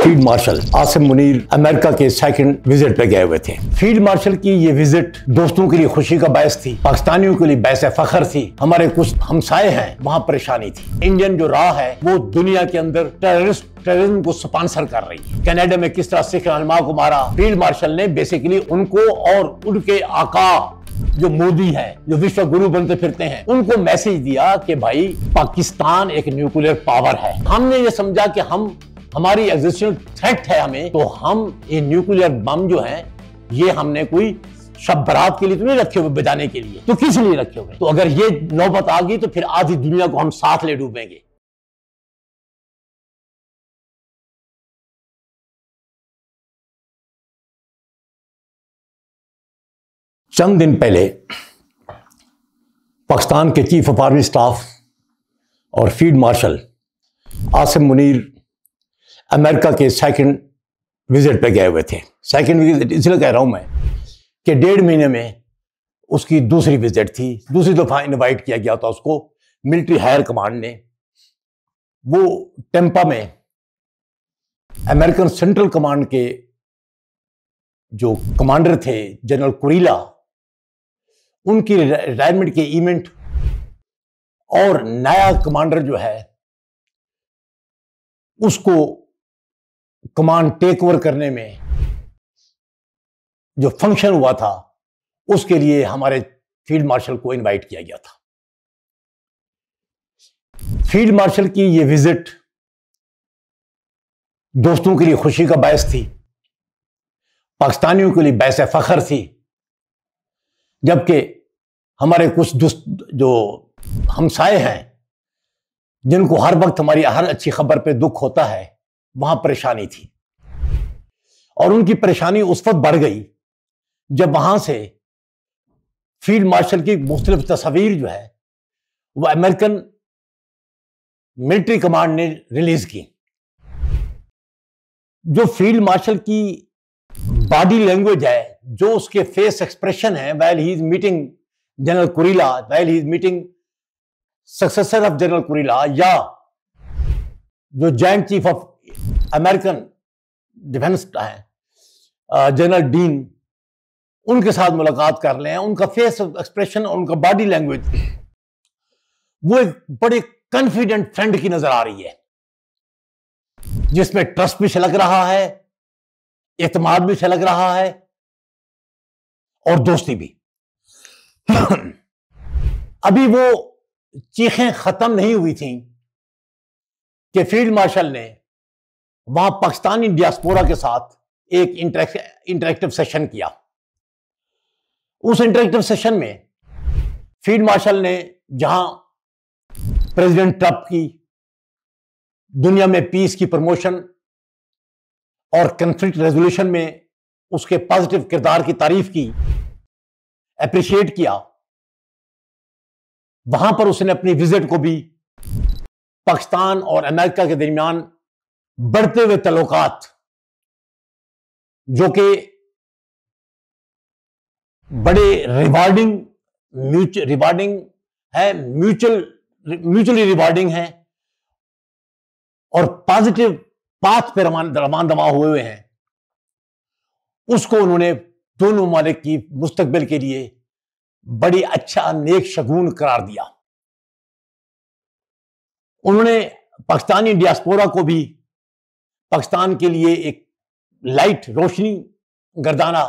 Field marshal Asim Munir America के second visit पे गए हुए थे। फील्ड मार्शल की ये विजिट दोस्तों के लिए खुशी का बायस थी, पाकिस्तानियों के लिए बायस फख्र थी। हमारे कुछ हमसाए हैं वहां परेशानी थी। इंडियन जो राह है वो दुनिया के अंदर टेररिज्म को स्पॉन्सर कर रही है। कनाडा में किस तरह सिख रहनुमा को मारा, फील्ड मार्शल ने बेसिकली उनको और उनके आका जो मोदी है, जो विश्व गुरु बनते फिरते हैं, उनको मैसेज दिया कि भाई पाकिस्तान एक न्यूक्लियर पावर है। हमने ये समझा कि हमारी एग्जिस्टेंशियल थ्रेट है हमें, तो हम ये न्यूक्लियर बम जो है ये हमने कोई शब बारात के लिए तो नहीं रखे हुए बजाने के लिए, तो किस लिए रखे हुए? तो अगर ये नौबत आ गई तो फिर आधी दुनिया को हम साथ ले डूबेंगे। चंद दिन पहले पाकिस्तान के चीफ ऑफ आर्मी स्टाफ और field marshal Asim Munir America के सेकंड विजिट पे गए हुए थे। सेकंड विजिट इसलिए कह रहा हूं मैं कि 1.5 महीने में उसकी दूसरी विजिट थी। दूसरी दफा इनवाइट किया गया था उसको मिलिट्री हायर कमांड ने। वो टेम्पा में अमेरिकन सेंट्रल कमांड के जो कमांडर थे जनरल कुरीला, उनकी रिटायरमेंट के इवेंट और नया कमांडर जो है उसको कमांड टेक ओवर करने में जो फंक्शन हुआ था उसके लिए हमारे फील्ड मार्शल को इनवाइट किया गया था। फील्ड मार्शल की यह विजिट दोस्तों के लिए खुशी का बायस थी, पाकिस्तानियों के लिए बायस फख्र थी। जबकि हमारे कुछ जो हमसाए हैं जिनको हर वक्त हमारी हर अच्छी खबर पे दुख होता है, वहां परेशानी थी। और उनकी परेशानी उस वक्त बढ़ गई जब वहां से फील्ड मार्शल की मुख्तलिफ तस्वीर जो है वो अमेरिकन मिलिट्री कमांड ने रिलीज की। जो फील्ड मार्शल की बॉडी लैंग्वेज है, जो उसके फेस एक्सप्रेशन है while he is meeting General Kurilla, while he is meeting successor of General Kurilla, या जो joint chief of American defence है जनरल डीन, उनके साथ मुलाकात कर लें, उनका फेस एक्सप्रेशन, उनका बॉडी लैंग्वेज वो एक बड़े कॉन्फिडेंट फ्रेंड की नजर आ रही है, जिसमें ट्रस्ट भी छलक रहा है, एतमाद भी छलक रहा है और दोस्ती भी। अभी वो चीखें खत्म नहीं हुई थी कि फील्ड मार्शल ने वहां पाकिस्तानी डियास्पोरा के साथ एक इंटरेक्टिव सेशन किया। उस इंटरेक्टिव सेशन में फील्ड मार्शल ने जहां प्रेसिडेंट ट्रंप की दुनिया में पीस की प्रमोशन और कॉन्फ्लिक्ट रेजोल्यूशन में उसके पॉजिटिव किरदार की तारीफ की, अप्रिशिएट किया, वहां पर उसने अपनी विजिट को भी पाकिस्तान और अमेरिका के दरमियान बढ़ते हुए तल्लुकात, जो कि बड़े रिवार्डिंग है, म्यूचुअली रिवार्डिंग है और पॉजिटिव पाथ पे रमान दमा हुए हैं, उसको उन्होंने दोनों ममालिक की मुस्तकबिल के लिए बड़ी अच्छा नेक शगुन करार दिया। उन्होंने पाकिस्तानी डियास्पोरा को भी पाकिस्तान के लिए एक लाइट रोशनी गर्दाना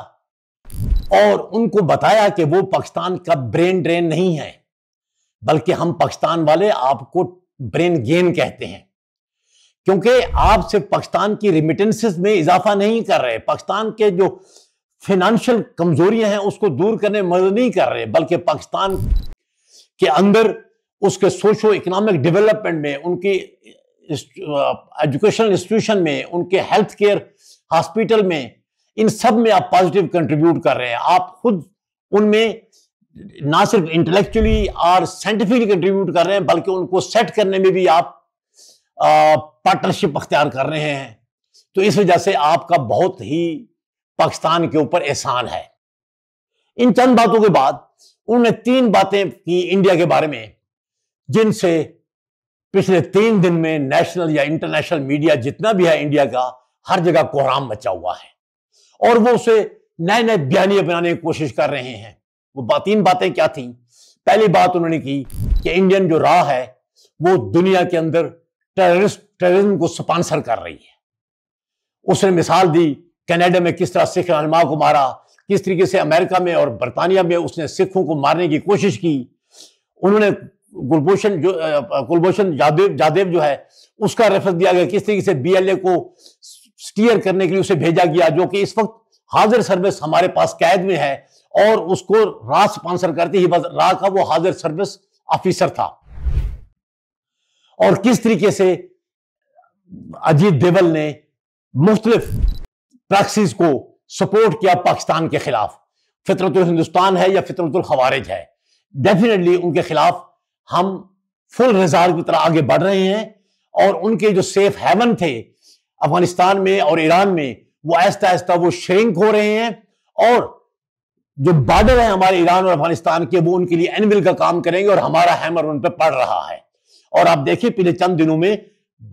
और उनको बताया कि वो पाकिस्तान का ब्रेन ड्रेन नहीं है, बल्कि हम पाकिस्तान वाले आपको ब्रेन गेन कहते हैं, क्योंकि आप सिर्फ पाकिस्तान की रिमिटेंसेस में इजाफा नहीं कर रहे, पाकिस्तान के जो फाइनेंशियल कमजोरियां हैं उसको दूर करने में मदद नहीं कर रहे, बल्कि पाकिस्तान के अंदर उसके सोशो इकोनॉमिक डेवलपमेंट में, उनकी एजुकेशनल इंस्टीट्यूशन में, उनके हेल्थ केयर हॉस्पिटल में, इन सब में आप पॉजिटिव कंट्रीब्यूट कर रहे हैं। आप खुद उनमें ना सिर्फ इंटेलेक्चुअली और साइंटिफिकली कंट्रीब्यूट कर रहे हैं, बल्कि उनको सेट करने में भी आप पार्टनरशिप अख्तियार कर रहे हैं। तो इस वजह से आपका बहुत ही पाकिस्तान के ऊपर एहसान है। इन चंद बातों के बाद उन्होंने 3 बातें की इंडिया के बारे में, जिनसे पिछले 3 दिन में नेशनल या इंटरनेशनल मीडिया जितना भी है इंडिया का, हर जगह कोहराम मचा हुआ है और वो उसे नए नए बयानियां बनाने की कोशिश कर रहे हैं। वो तीन बातें क्या थी? पहली बात उन्होंने की कि इंडियन जो राह है वो दुनिया के अंदर टेररिज्म को स्पॉन्सर कर रही है। उसने मिसाल दी कनाडा में किस तरह सिख रहनुमा को मारा, किस तरीके से अमेरिका में और बरतानिया में उसने सिखों को मारने की कोशिश की। उन्होंने कुलभूषण जादेव जो है उसका रेफरेंस दिया गया, किस तरीके से बीएलए को स्टीयर करने के लिए उसे भेजा गया, जो कि इस वक्त हाजिर सर्विस हमारे पास कैद में है और उसको राह स्पॉन्सर करती ही बस राह का वो हाजिर सर्विस ऑफिसर था। और किस तरीके से अजीत डोभाल ने मुख्तलिफ प्रैक्टिस को सपोर्ट किया पाकिस्तान के खिलाफ। फितरतुल हिंदुस्तान है या फितरतुल खवारिज है, डेफिनेटली उनके खिलाफ हम फुल रिजार्व की तरह आगे बढ़ रहे हैं और उनके जो सेफ हेवन थे अफगानिस्तान में और ईरान में वो आहिस्ता आहिस्ता वो श्रिंक हो रहे हैं और जो बॉर्डर है हमारे ईरान और अफगानिस्तान के वो उनके लिए एनविल का काम करेंगे और हमारा हैमर उन पर पड़ रहा है। और आप देखिए पिछले चंद दिनों में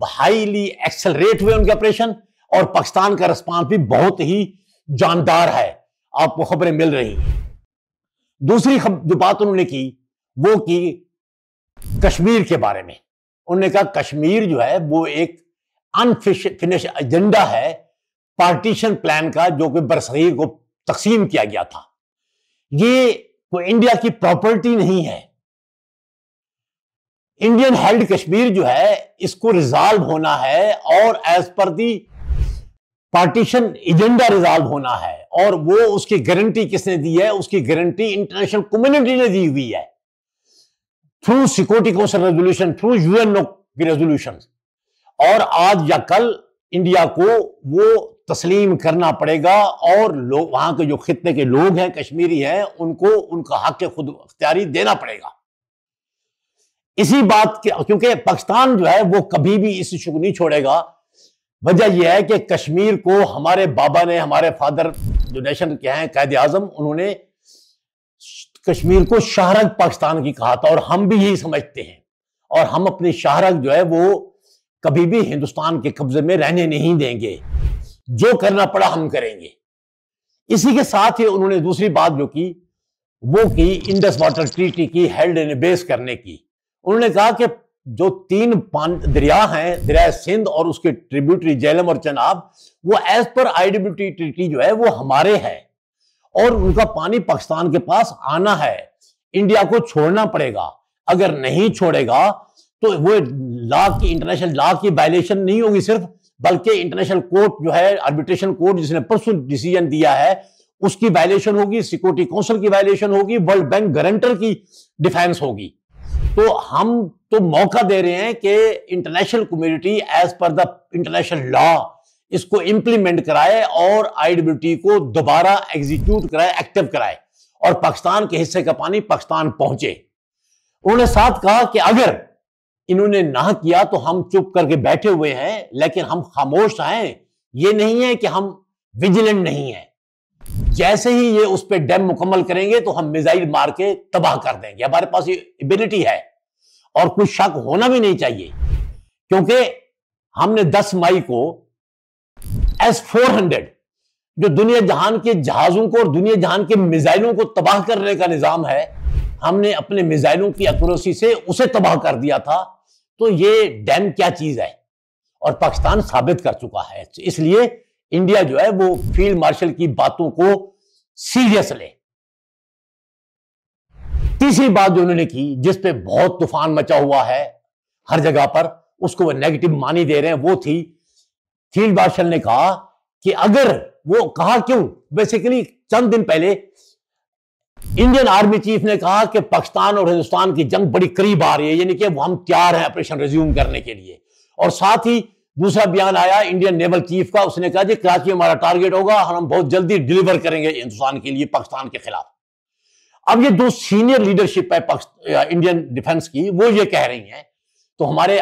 हाईली एक्सेलरेट हुए उनके ऑपरेशन और पाकिस्तान का रिस्पांस भी बहुत ही जानदार है, आपको खबरें मिल रही हैं। दूसरी जो बात उन्होंने की वो की कश्मीर के बारे में। उन्होंने कहा कश्मीर जो है वो एक अनफिनिश एजेंडा है पार्टीशन प्लान का, जो कि बरसगीर को तकसीम किया गया था। ये कोई इंडिया की प्रॉपर्टी नहीं है। इंडियन हेल्ड कश्मीर जो है इसको रिजॉल्व होना है और एज पर दी पार्टीशन एजेंडा रिजॉल्व होना है और वो उसकी गारंटी किसने दी है? उसकी गारंटी इंटरनेशनल कम्युनिटी ने दी हुई है through security council resolution, through UN की रेजोल्यूशन। और आज या कल इंडिया को वो तस्लीम करना पड़ेगा और लोग वहां के जो खित्ते के लोग हैं, कश्मीरी हैं, उनको उनका हक खुद अख्तियारी देना पड़ेगा। इसी बात के क्योंकि पाकिस्तान जो है वो कभी भी इस इशू को नहीं छोड़ेगा। वजह यह है कि कश्मीर को हमारे बाबा ने, हमारे फादर जो नेशन के हैं कायदे आजम, उन्होंने कश्मीर को शाहरग पाकिस्तान की कहा था और हम भी यही समझते हैं और हम अपनी शाहरग जो है वो कभी भी हिंदुस्तान के कब्जे में रहने नहीं देंगे। जो करना पड़ा हम करेंगे। इसी के साथ ही उन्होंने दूसरी बात जो की वो की इंडस वाटर ट्रीटी की हेल्ड इन बेस करने की। उन्होंने कहा कि जो तीन दरिया हैं, दरिया सिंध और उसके ट्रिब्यूटरी झेलम और चनाब, वो एज पर आईडब्ल्यूटी ट्रीटी जो है वो हमारे हैं और उनका पानी पाकिस्तान के पास आना है। इंडिया को छोड़ना पड़ेगा। अगर नहीं छोड़ेगा तो वो लॉ की, इंटरनेशनल लॉ की वायलेशन नहीं होगी सिर्फ, बल्कि इंटरनेशनल कोर्ट जो है आर्बिट्रेशन कोर्ट जिसने परसों डिसीजन दिया है उसकी वायलेशन होगी, सिक्योरिटी काउंसिल की वायलेशन होगी, वर्ल्ड बैंक गारंटर की डिफेंस होगी। तो हम तो मौका दे रहे हैं कि international community as per the international law इसको इंप्लीमेंट कराए और आईडब्ल्यूटी को दोबारा एग्जीक्यूट कराए, एक्टिव कराए और पाकिस्तान के हिस्से का पानी पाकिस्तान पहुंचे। उन्होंने साथ कहा कि अगर इन्होंने ना किया तो हम चुप करके बैठे हुए हैं, लेकिन हम खामोश हैं। ये नहीं है कि हम विजिलेंट नहीं हैं। जैसे ही ये उस पर डैम मुकम्मल करेंगे तो हम मिसाइल मार के तबाह कर देंगे। हमारे पास ये एबिलिटी है और कुछ शक होना भी नहीं चाहिए, क्योंकि हमने 10 मई को S-400 जो दुनिया जहान के जहाजों को और दुनिया जहान के मिसाइलों को तबाह करने का निजाम है, हमने अपने मिसाइलों की एक्यूरेसी से उसे तबाह कर दिया था। तो ये डैम क्या चीज है और पाकिस्तान साबित कर चुका है। इसलिए इंडिया जो है वो फील्ड मार्शल की बातों को सीरियस ले। तीसरी बात जो उन्होंने की, जिस पे बहुत तूफान मचा हुआ है हर जगह पर, उसको वो नेगेटिव मानी दे रहे हैं, वो थी फील्ड मार्शल ने कहा कि अगर वो कहा क्यों, बेसिकली चंद दिन पहले इंडियन आर्मी चीफ ने कहा कि पाकिस्तान और हिंदुस्तान की जंग बड़ी करीब आ रही है, यानी कि हम तैयार हैं ऑपरेशन रिज्यूम करने के लिए। और साथ ही दूसरा बयान आया इंडियन नेवल चीफ का, उसने कहा कि कराची हमारा टारगेट होगा और हम बहुत जल्दी डिलीवर करेंगे हिंदुस्तान के लिए पाकिस्तान के खिलाफ। अब ये दो सीनियर लीडरशिप है इंडियन डिफेंस की, वो ये कह रही हैं। तो हमारे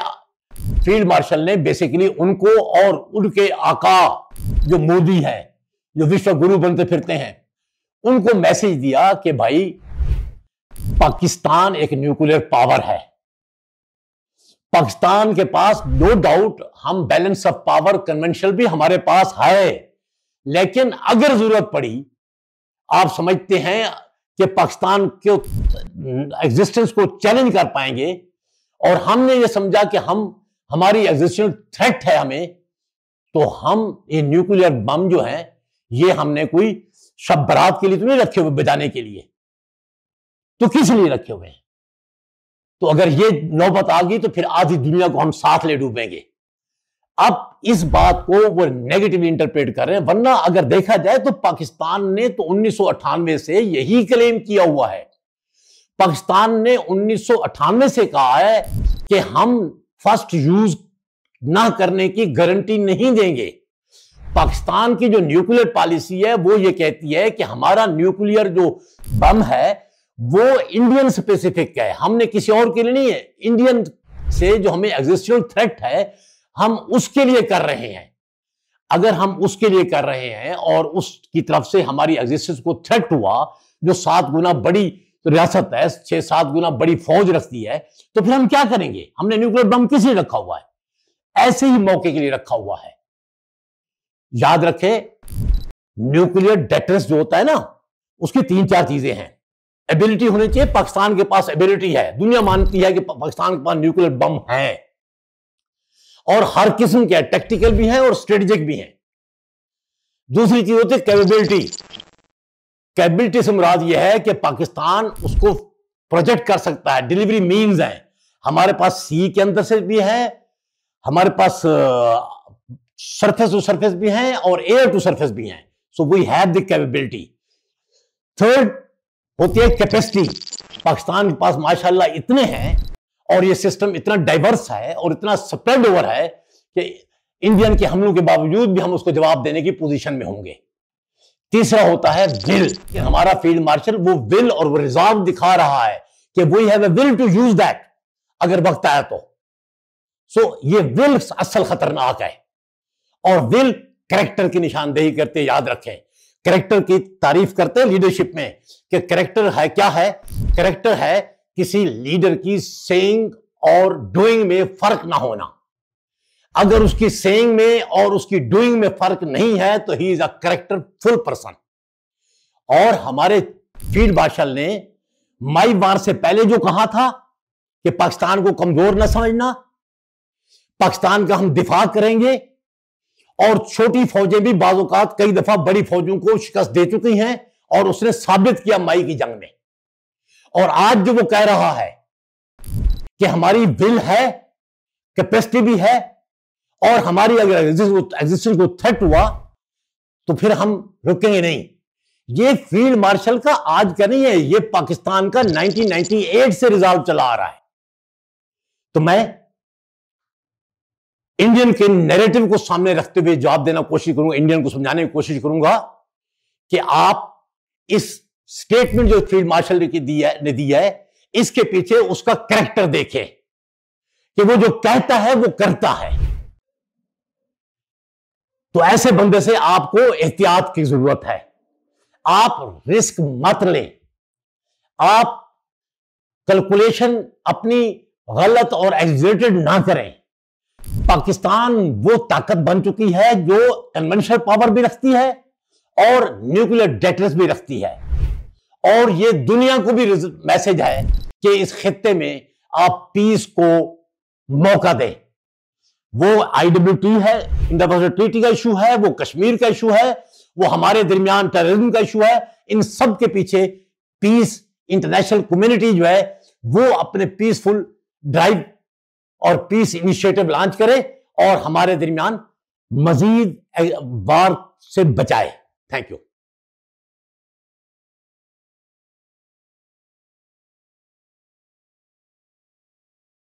फील्ड मार्शल ने बेसिकली उनको और उनके आका जो मोदी है, जो विश्व गुरु बनते फिरते हैं, उनको मैसेज दिया कि भाई पाकिस्तान एक न्यूक्लियर पावर है, पाकिस्तान के पास नो डाउट हम बैलेंस ऑफ पावर कन्वेंशनल भी हमारे पास है, लेकिन अगर जरूरत पड़ी, आप समझते हैं कि पाकिस्तान के एग्जिस्टेंस को चैलेंज कर पाएंगे, और हमने ये समझा कि हमारी एग्जिस्टेंस थ्रेट है हमें, तो हम ये न्यूक्लियर बम जो है ये हमने कोई शब बारात के लिए तो नहीं रखे हुए बजाने के लिए, तो किस लिए रखे हुए हैं? तो अगर ये नौबत आ गई तो फिर आधी दुनिया को हम साथ ले डूबेंगे। अब इस बात को वो नेगेटिवली इंटरप्रेट कर रहे हैं, वरना अगर देखा जाए तो पाकिस्तान ने तो 1998 से यही क्लेम किया हुआ है। पाकिस्तान ने 1998 से कहा है कि हम फर्स्ट यूज ना करने की गारंटी नहीं देंगे। पाकिस्तान की जो न्यूक्लियर पॉलिसी है वो ये कहती है कि हमारा न्यूक्लियर जो बम है वो इंडियन स्पेसिफिक है, हमने किसी और के लिए नहीं है। इंडियन से जो हमें एग्जिस्टिंग थ्रेट है हम उसके लिए कर रहे हैं। अगर हम उसके लिए कर रहे हैं और उसकी तरफ से हमारी एग्जिस्टेंस को थ्रेट हुआ, जो 7 गुना बड़ी रियासत है, 6-7 गुना बड़ी फौज रखती है, तो फिर हम क्या करेंगे? हमने न्यूक्लियर बम किस लिए रखा हुआ है? ऐसे ही मौके के लिए रखा हुआ है। याद रखें, न्यूक्लियर डेटरेंस जो होता है ना, उसकी 3-4 चीजें हैं। एबिलिटी होनी चाहिए, पाकिस्तान के पास एबिलिटी है, दुनिया मानती है कि पाकिस्तान के पास न्यूक्लियर बम है, और हर किस्म के टैक्टिकल भी हैं और स्ट्रेटेजिक भी हैं। दूसरी चीज होती है कैपेबिलिटी। कैपेबिलिटी से मुराद यह है कि पाकिस्तान उसको प्रोजेक्ट कर सकता है, डिलीवरी मीन्स है। हमारे पास सी के अंदर से भी है, हमारे पास सरफेस टू सरफेस भी हैं और एयर टू सरफेस भी हैं। So we have the capability. Third होती है कैपेसिटी। पाकिस्तान के पास माशाल्लाह इतने हैं और ये सिस्टम इतना डाइवर्स है और इतना स्प्रेड ओवर है कि इंडियन के हमलों के बावजूद भी हम उसको जवाब देने की पोजीशन में होंगे। तीसरा होता है विल, कि हमारा फील्ड मार्शल वो विल और वो रिजॉल्व दिखा रहा है कि we have a will to use that अगर वक्त आया तो। सो ये विल असल खतरनाक है, और विल कैरेक्टर की निशानदेही करते, याद रखें। कैरेक्टर की तारीफ करते हैं लीडरशिप में कि कैरेक्टर है क्या है? कैरेक्टर है किसी लीडर की सेइंग और डूइंग में फर्क ना होना। अगर उसकी सेइंग में और उसकी डूइंग में फर्क नहीं है तो ही इज अ कैरेक्टरफुल पर्सन। और हमारे फील्ड मार्शल ने मई वार से पहले जो कहा था कि पाकिस्तान को कमजोर ना समझना, पाकिस्तान का हम दिफा करेंगे, और छोटी फौजें भी बाज़ औक़ात कई दफा बड़ी फौजों को शिकस्त दे चुकी हैं, और उसने साबित किया मई की जंग में। और आज जो वो कह रहा है कि हमारी विल है, कैपेसिटी भी है, और हमारी अगर एग्जिस्टेंस को थ्रेट हुआ तो फिर हम रुकेंगे नहीं। ये फील्ड मार्शल का आज का नहीं है, ये पाकिस्तान का 1998 से रिजॉल्व चला आ रहा है। तो मैं इंडियन के नैरेटिव को सामने रखते हुए जवाब देना कोशिश करूंगा, इंडियन को समझाने की कोशिश करूंगा कि आप इस स्टेटमेंट जो फील्ड मार्शल ने दी है, इसके पीछे उसका कैरेक्टर देखें कि वो जो कहता है वो करता है। तो ऐसे बंदे से आपको एहतियात की जरूरत है। आप रिस्क मत लें, आप कैलकुलेशन अपनी गलत और एग्जेटेड ना करें। पाकिस्तान वो ताकत बन चुकी है जो कन्वेंशनल पावर भी रखती है और न्यूक्लियर डेटरेंस भी रखती है, और ये दुनिया को भी मैसेज है कि इस खित्ते में आप पीस को मौका दें। वो IWT है, इंटरनेशनल ट्रीटी का इशू है, वो कश्मीर का इशू है, वो हमारे दरमियान टेररिज्म का इशू है। इन सब के पीछे पीस, इंटरनेशनल कम्युनिटी जो है वो अपने पीसफुल ड्राइव और पीस इनिशिएटिव लॉन्च करे और हमारे दरमियान मजीद वार से बचाए। Thank you.